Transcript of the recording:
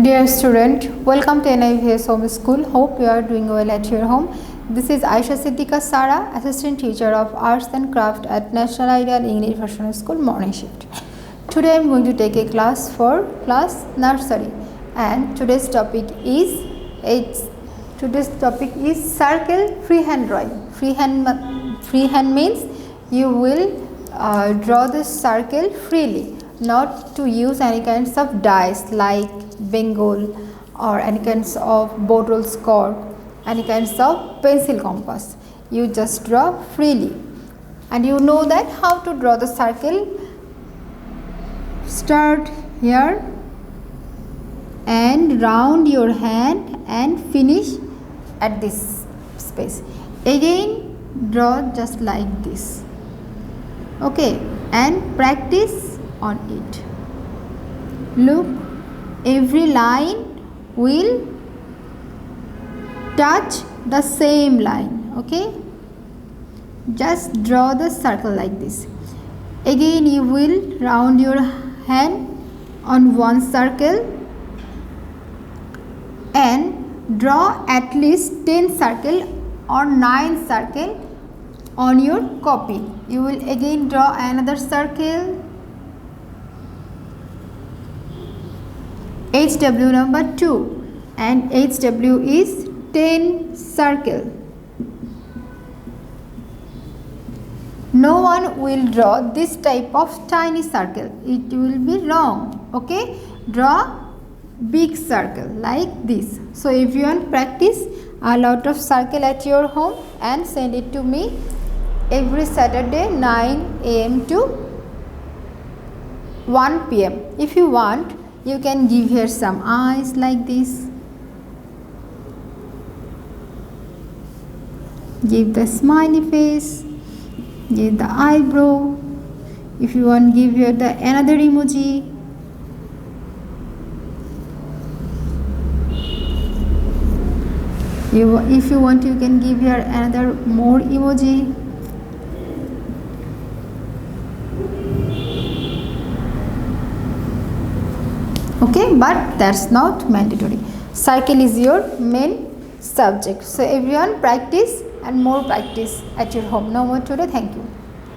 Dear student, welcome to NIVS Home School. Hope you are doing well at your home. This is Ayesha Siddiqua Sara, Assistant Teacher of Arts and Craft at National Ideal English Professional School, morning shift. Today I am going to take a class for class nursery, and today's topic is circle freehand drawing. Freehand means you will draw the circle freely, not to use any kinds of dice like Bengal or any kinds of bottle score, any kinds of pencil compass. You just draw freely, and you know that how to draw the circle. Start here and round your hand and finish at this space. Again draw just like this, okay, and practice on it. Look, every line will touch the same line, okay. Just draw the circle like this. Again you will round your hand on one circle and draw at least 10 circle or 9 circle on your copy. You will again draw another circle, HW number 2, and HW is 10 circle. No one will draw this type of tiny circle. It will be wrong. Okay, draw big circle like this. So if you want practice a lot of circle at your home and send it to me every Saturday 9 AM to 1 PM. If you want, you can give here some eyes like this. Give the smiley face. Give the eyebrow. If you want, give here the another emoji. If you want, you can give here another more emoji. Okay, but that's not mandatory. Circle is your main subject. So everyone practice and more practice at your home. No more today. Thank you.